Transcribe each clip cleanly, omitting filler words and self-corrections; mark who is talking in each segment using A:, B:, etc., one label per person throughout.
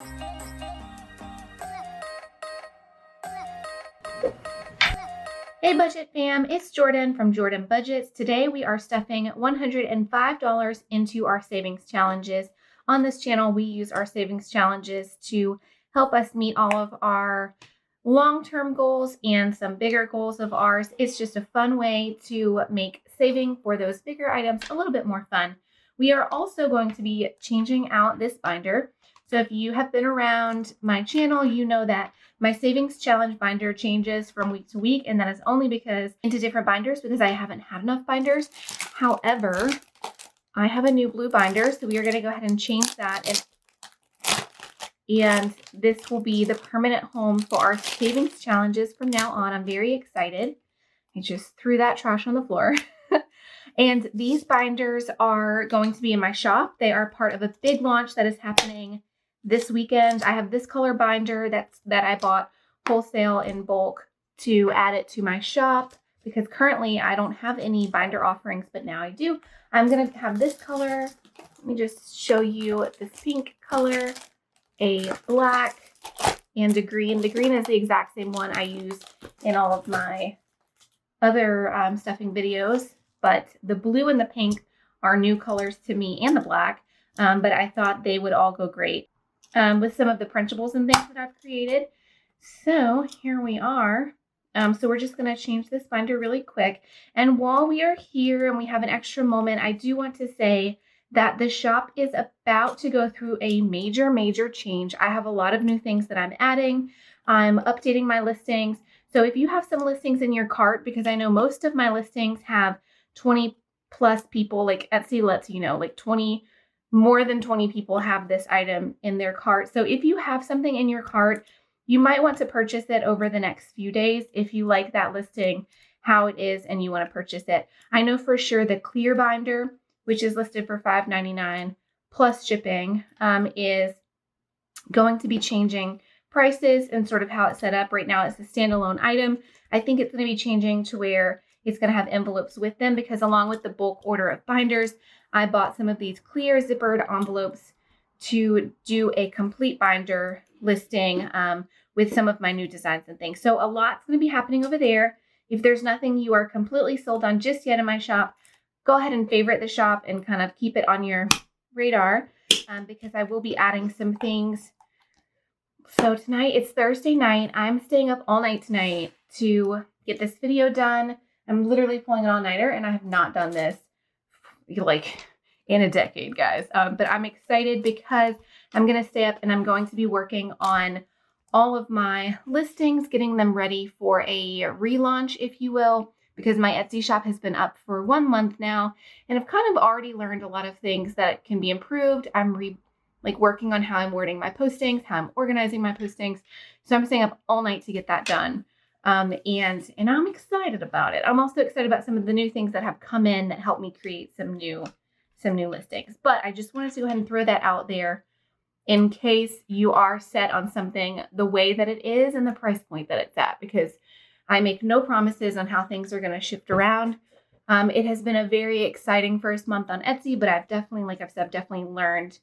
A: Hey Budget fam, it's Jordan from Jordan Budgets. Today we are stuffing $105 into our savings challenges. On this channel, we use our savings challenges to help us meet all of our long-term goals and some bigger goals of ours. It's just a fun way to make saving for those bigger items a little bit more fun. We are also going to be changing out this binder. So if you have been around my channel, you know that my savings challenge binder changes from week to week, and that is only because into different binders because I haven't had enough binders. However, I have a new blue binder, so we are going to go ahead and change that. And this will be the permanent home for our savings challenges from now on. I'm very excited. I just threw that trash on the floor. And these binders are going to be in my shop. They are part of a big launch that is happening this weekend. I have this color binder that I bought wholesale in bulk to add it to my shop because currently I don't have any binder offerings, but now I do. I'm going to have this color. Let me just show you this pink color, a black, and a green. The green is the exact same one I use in all of my other stuffing videos, but the blue and the pink are new colors to me, and the black, but I thought they would all go great with some of the printables and things that I've created. So here we are. So we're just going to change this binder really quick. And while we are here and we have an extra moment, I do want to say that the shop is about to go through a major change. I have a lot of new things that I'm adding. I'm updating my listings. So if you have some listings in your cart, because I know most of my listings have 20 plus people, like Etsy lets you know, like more than 20 people have this item in their cart. So if you have something in your cart, you might want to purchase it over the next few days if you like that listing, how it is, and you want to purchase it. I know for sure the clear binder, which is listed for $5.99 plus shipping, is going to be changing prices and sort of how it's set up. Right now it's a standalone item. I think it's going to be changing to where it's going to have envelopes with them because along with the bulk order of binders, I bought some of these clear zippered envelopes to do a complete binder listing with some of my new designs and things. So a lot's going to be happening over there. If there's nothing you are completely sold on just yet in my shop, go ahead and favorite the shop and kind of keep it on your radar because I will be adding some things. So tonight, it's Thursday night. I'm staying up all night tonight to get this video done. I'm literally pulling an all-nighter, and I have not done this like in a decade, guys. But I'm excited because I'm going to stay up and I'm going to be working on all of my listings, getting them ready for a relaunch, if you will, because my Etsy shop has been up for 1 month now, and I've kind of already learned a lot of things that can be improved. I'm working on how I'm wording my postings, how I'm organizing my postings. So I'm staying up all night to get that done. And I'm excited about it. I'm also excited about some of the new things that have come in that help me create some new listings. But I just wanted to go ahead and throw that out there in case you are set on something the way that it is and the price point that it's at, because I make no promises on how things are going to shift around. It has been a very exciting first month on Etsy, but I've definitely, like I've said, definitely learned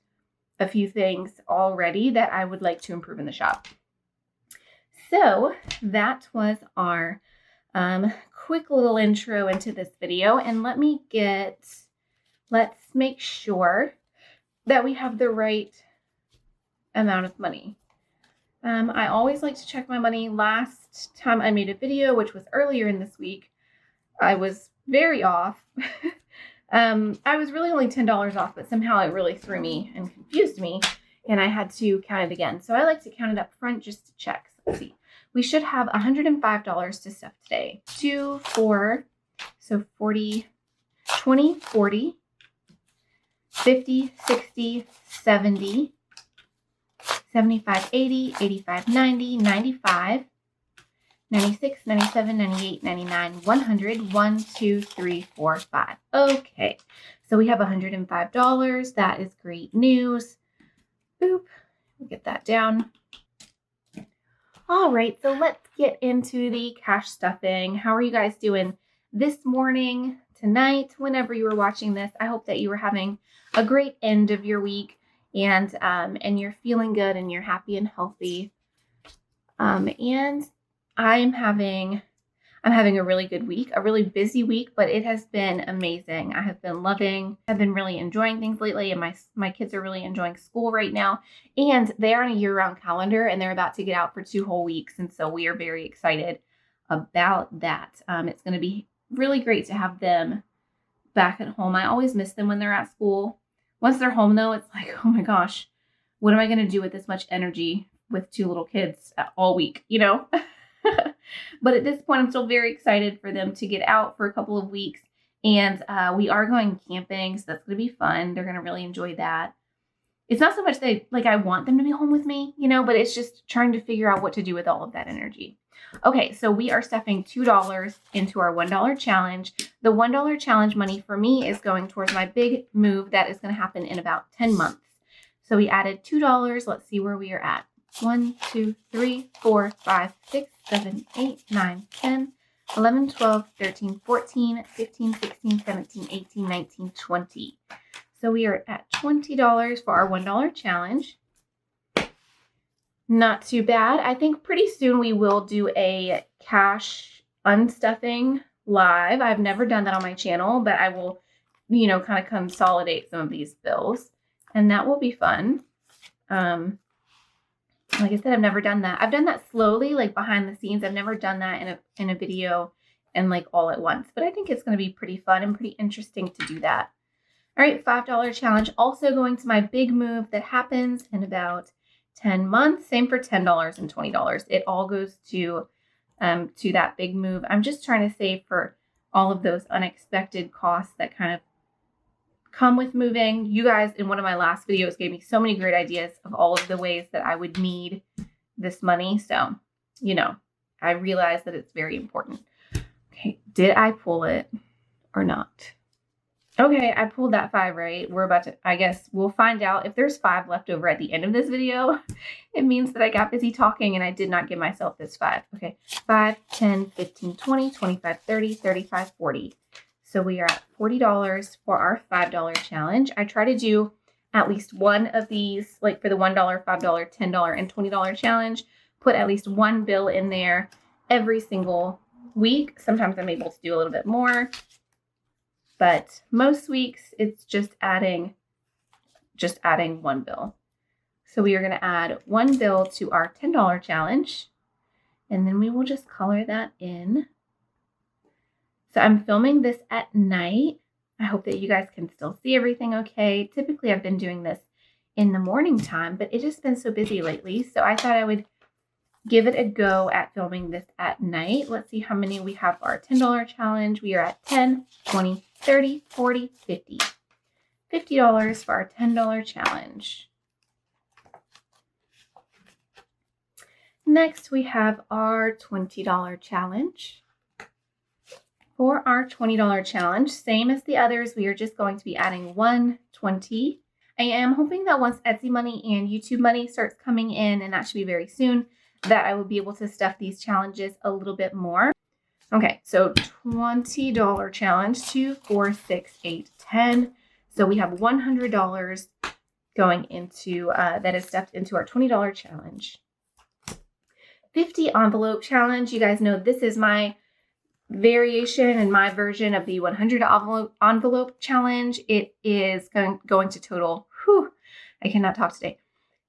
A: a few things already that I would like to improve in the shop. So that was our quick little intro into this video. And let's make sure that we have the right amount of money. I always like to check my money. Last time I made a video, which was earlier in this week, I was very off. I was really only $10 off, but somehow it really threw me and confused me, and I had to count it again. So I like to count it up front just to check. So let's see. We should have $105 to stuff today. 2, 4, so 40, 20, 40, 50, 60, 70, 75, 80, 85, 90, 95, 96, 97, 98, 99, 100, 1, 2, 3, 4, 5. Okay, so we have $105. That is great news. Boop, we'll get that down. All right, so let's get into the cash stuffing. How are you guys doing this morning, tonight, whenever you were watching this? I hope that you were having a great end of your week and you're feeling good and you're happy and healthy. And I'm having a really good week, a really busy week, but it has been amazing. I've been really enjoying things lately, and my kids are really enjoying school right now, and they're on a year-round calendar, and they're about to get out for 2 whole weeks, and so we are very excited about that. It's going to be really great to have them back at home. I always miss them when they're at school. Once they're home, though, it's like, oh my gosh, what am I going to do with this much energy with 2 little kids all week, you know? But at this point, I'm still very excited for them to get out for a couple of weeks. And we are going camping, so that's going to be fun. They're going to really enjoy that. It's not so much that I want them to be home with me, you know, but it's just trying to figure out what to do with all of that energy. Okay, so we are stuffing $2 into our $1 challenge. The $1 challenge money for me is going towards my big move that is going to happen in about 10 months. So we added $2. Let's see where we are at. 1, 2, 3, 4, 5, 6, 7, 8, 9, 10, 11, 12, 13, 14, 15, 16, 17, 18, 19, 20. So we are at $20 for our $1 challenge. Not too bad. I think pretty soon we will do a cash unstuffing live. I've never done that on my channel, but I will, kind of consolidate some of these bills, and that will be fun. Like I said, I've never done that. I've done that slowly, like behind the scenes. I've never done that in a video and like all at once, but I think it's going to be pretty fun and pretty interesting to do that. All right, $5 challenge. Also going to my big move that happens in about 10 months. Same for $10 and $20. It all goes to that big move. I'm just trying to save for all of those unexpected costs that kind of come with moving. You guys in one of my last videos gave me so many great ideas of all of the ways that I would need this money. So, I realize that it's very important. Okay, did I pull it or not? Okay, I pulled that 5, right? I guess we'll find out. If there's 5 left over at the end of this video, it means that I got busy talking and I did not give myself this 5. Okay, 5, 10, 15, 20, 25, 30, 35, 40. So we are at $40 for our $5 challenge. I try to do at least one of these, like for the $1, $5, $10, and $20 challenge, put at least one bill in there every single week. Sometimes I'm able to do a little bit more, but most weeks it's just adding one bill. So we are going to add one bill to our $10 challenge, and then we will just color that in. So I'm filming this at night. I hope that you guys can still see everything okay. Typically I've been doing this in the morning time, but it has been so busy lately. So I thought I would give it a go at filming this at night. Let's see how many we have for our $10 challenge. We are at 10, 20, 30, 40, 50. $50 for our $10 challenge. Next, we have our $20 challenge. For our $20 challenge, same as the others, we are just going to be adding $1.20. I am hoping that once Etsy money and YouTube money starts coming in, and that should be very soon, that I will be able to stuff these challenges a little bit more. Okay, so $20 challenge, 2, 4, 6, 8, 10. So we have $100 going into, that is stuffed into our $20 challenge. 50 envelope challenge. You guys know this is my variation and my version of the 100 envelope challenge. It is going to total, I cannot talk today.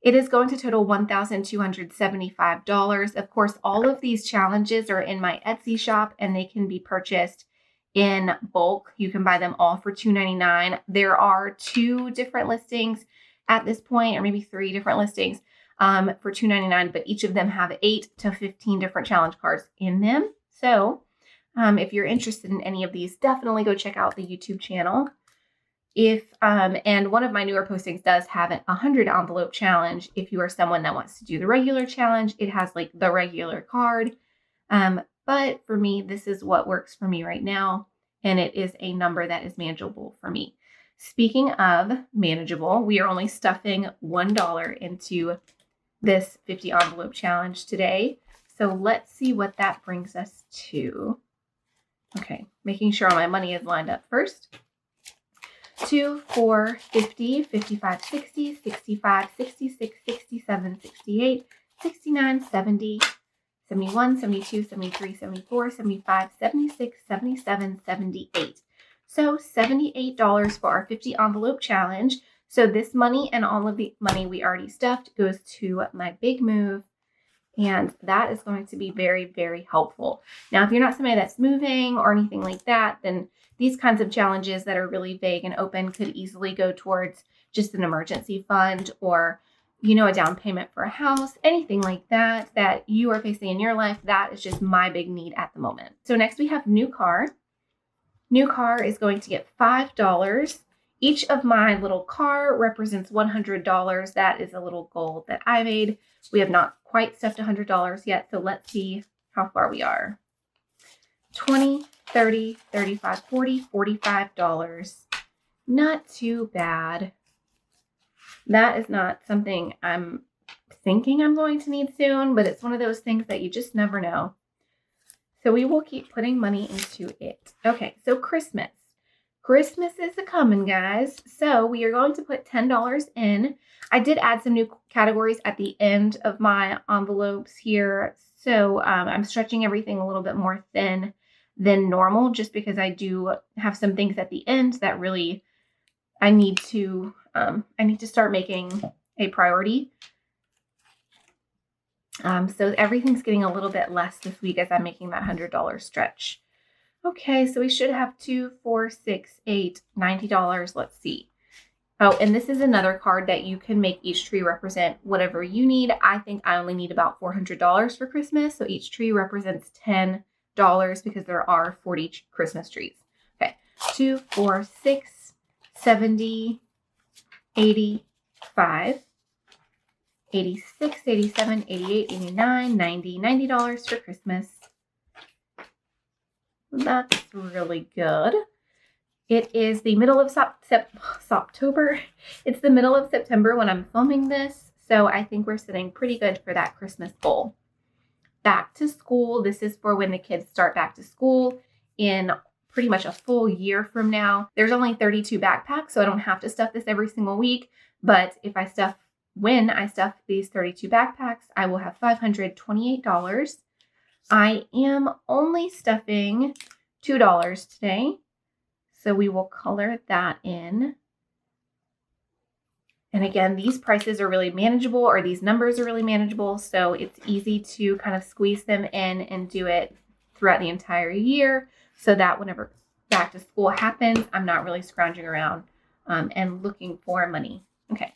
A: It is going to total $1,275. Of course, all of these challenges are in my Etsy shop and they can be purchased in bulk. You can buy them all for $2.99. There are 2 different listings at this point, or maybe 3 different listings for $2.99, but each of them have 8 to 15 different challenge cards in them. So if you're interested in any of these, definitely go check out the YouTube channel. And one of my newer postings does have an 100 envelope challenge. If you are someone that wants to do the regular challenge, it has like the regular card. But for me, this is what works for me right now. And it is a number that is manageable for me. Speaking of manageable, we are only stuffing $1 into this 50 envelope challenge today. So let's see what that brings us to. Okay, making sure all my money is lined up first. 2, 4, 50, 55, 60, 65, 66, 67, 68, 69, 70, 71, 72, 73, 74, 75, 76, 77, 78. So $78 for our 50 envelope challenge. So this money and all of the money we already stuffed goes to my big move. And that is going to be very, very helpful. Now, if you're not somebody that's moving or anything like that, then these kinds of challenges that are really vague and open could easily go towards just an emergency fund or, a down payment for a house, anything like that that you are facing in your life. That is just my big need at the moment. So next we have new car. New car is going to get $5. Each of my little car represents $100. That is a little goal that I made. We have not quite stuffed $100 yet, so let's see how far we are. 20, 30, 35, 40, $45. Not too bad. That is not something I'm thinking I'm going to need soon, but it's one of those things that you just never know. So we will keep putting money into it. Okay, so Christmas. Christmas is a-coming, guys. So we are going to put $10 in. I did add some new categories at the end of my envelopes here. So I'm stretching everything a little bit more thin than normal just because I do have some things at the end that really I need to start making a priority. So everything's getting a little bit less this week as I'm making that $100 stretch. Okay, so we should have 2, 4, 6, 8, $90. Let's see. Oh, and this is another card that you can make each tree represent whatever you need. I think I only need about $400 for Christmas. So each tree represents $10 because there are 40 Christmas trees. Okay, 2, 4, 6, 70, 85, 86, 87, 88, 89, 90, $90 for Christmas. That's really good. It is the middle of October. It's the middle of September when I'm filming this, so I think we're sitting pretty good for that Christmas goal. Back to school. This is for when the kids start back to school in pretty much a full year from now. There's only 32 backpacks, so I don't have to stuff this every single week, but when I stuff these 32 backpacks, I will have $528. I am only stuffing $2 today, so we will color that in. And again, these prices are really manageable, or these numbers are really manageable, so it's easy to kind of squeeze them in and do it throughout the entire year so that whenever back to school happens, I'm not really scrounging around and looking for money. Okay,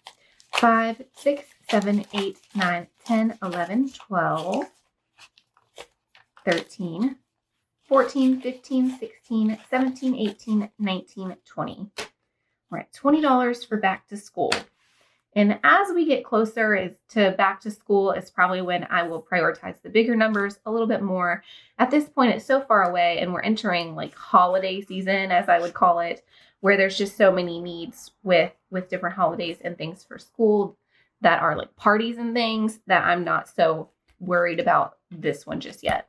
A: 5, 6, 7, 8, 9, 10, 11, 12, 13, 14, 15, 16, 17, 18, 19, 20. We're at $20 for back to school. And as we get closer to back to school is probably when I will prioritize the bigger numbers a little bit more. At this point, it's so far away and we're entering like holiday season, as I would call it, where there's just so many needs with different holidays and things for school that are like parties and things that I'm not so worried about this one just yet.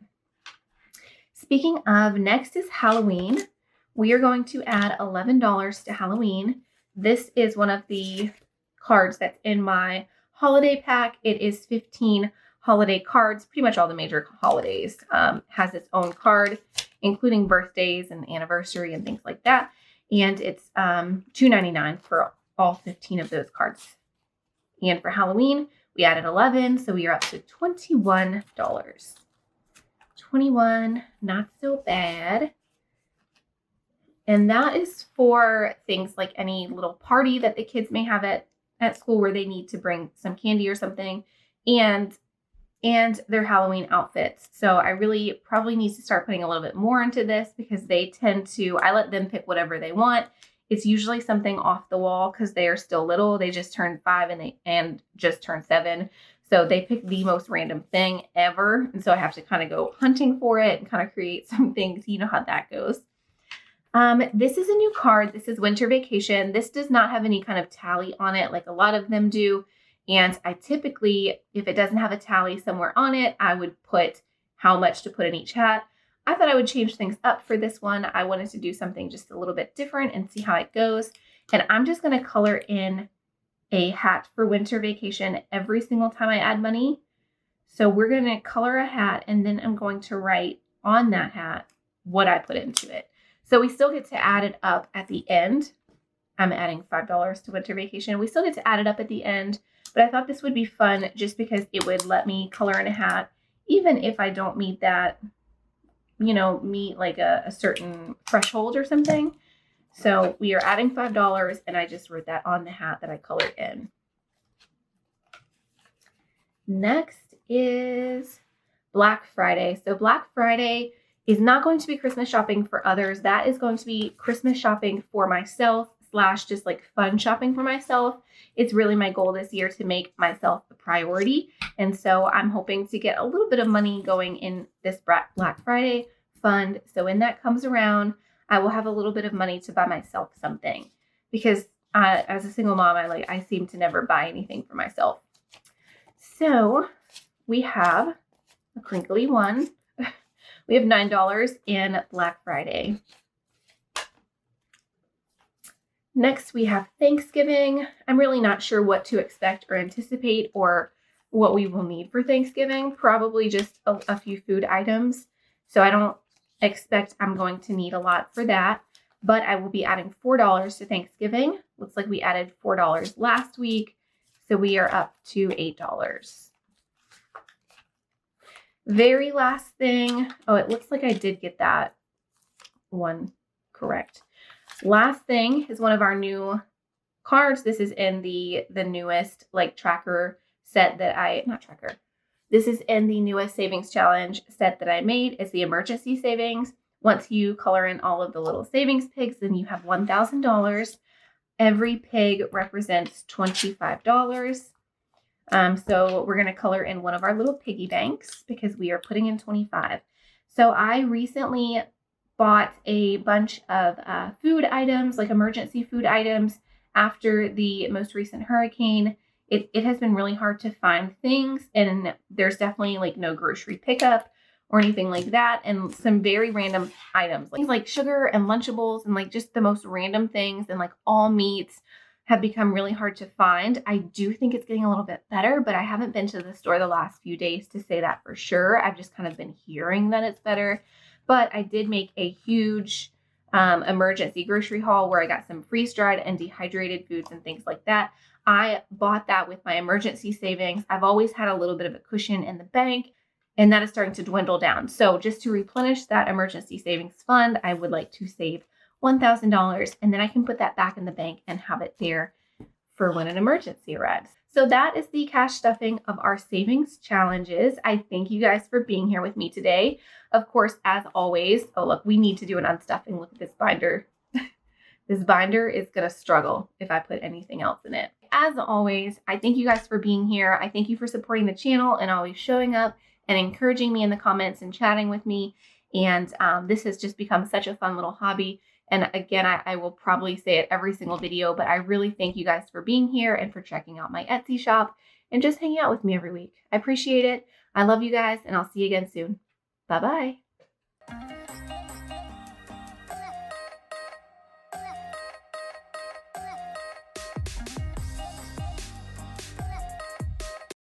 A: Speaking of, next is Halloween. We are going to add $11 to Halloween. This is one of the cards that's in my holiday pack. It is 15 holiday cards. Pretty much all the major holidays has its own card, including birthdays and anniversary and things like that. And it's $2.99 for all 15 of those cards. And for Halloween, we added 11, so we are up to $21. 21, not so bad. And that is for things like any little party that the kids may have at school where they need to bring some candy or something, and their Halloween outfits. So I really probably need to start putting a little bit more into this because I let them pick whatever they want. It's usually something off the wall because they are still little. They just turned 5 and just turned 7. So they pick the most random thing ever. And so I have to kind of go hunting for it and kind of create some things. You know how that goes. This is a new card. This is Winter Vacation. This does not have any kind of tally on it like a lot of them do. And I typically, if it doesn't have a tally somewhere on it, I would put how much to put in each hat. I thought I would change things up for this one. I wanted to do something just a little bit different and see how it goes. And I'm just going to color in a hat for winter vacation every single time I add money. So we're going to color a hat, and then I'm going to write on that hat what I put into it. So we still get to add it up at the end. I'm adding $5 to winter vacation. We still get to add it up at the end, but I thought this would be fun just because it would let me color in a hat, even if I don't meet that, meet like a certain threshold or something. So we are adding $5, and I just wrote that on the hat that I colored in. Next is Black Friday. So Black Friday is not going to be Christmas shopping for others. That is going to be Christmas shopping for myself / just like fun shopping for myself. It's really my goal this year to make myself a priority. And so I'm hoping to get a little bit of money going in this Black Friday fund. So when that comes around, I will have a little bit of money to buy myself something, because as a single mom, I seem to never buy anything for myself. So we have a crinkly one. We have $9 in Black Friday. Next, we have Thanksgiving. I'm really not sure what to expect or anticipate or what we will need for Thanksgiving. Probably just a few food items. So I don't expect I'm going to need a lot for that, but I will be adding $4 to Thanksgiving. Looks like we added $4 last week, so we are up to $8. Very last thing. Oh, it looks like I did get that one correct. Last thing is one of our new cards. This is in the newest tracker set that This is in the newest savings challenge set that I made. It's the emergency savings. Once you color in all of the little savings pigs, then you have $1,000. Every pig represents $25. So we're going to color in one of our little piggy banks because we are putting in 25. So I recently bought a bunch of food items, like emergency food items, after the most recent hurricane. It has been really hard to find things, and there's definitely no grocery pickup or anything like that, and some very random items, things like sugar and Lunchables and just the most random things, and all meats have become really hard to find. I do think it's getting a little bit better, but I haven't been to the store the last few days to say that for sure. I've just kind of been hearing that it's better, but I did make a huge emergency grocery haul where I got some freeze-dried and dehydrated foods and things like that. I bought that with my emergency savings. I've always had a little bit of a cushion in the bank, and that is starting to dwindle down. So just to replenish that emergency savings fund, I would like to save $1,000, and then I can put that back in the bank and have it there for when an emergency arrives. So that is the cash stuffing of our savings challenges. I thank you guys for being here with me today. Of course, as always, oh look, we need to do an unstuffing. Look at this binder. This binder is going to struggle if I put anything else in it. As always, I thank you guys for being here. I thank you for supporting the channel and always showing up and encouraging me in the comments and chatting with me. And this has just become such a fun little hobby. And again, I will probably say it every single video, but I really thank you guys for being here and for checking out my Etsy shop and just hanging out with me every week. I appreciate it. I love you guys, and I'll see you again soon. Bye-bye.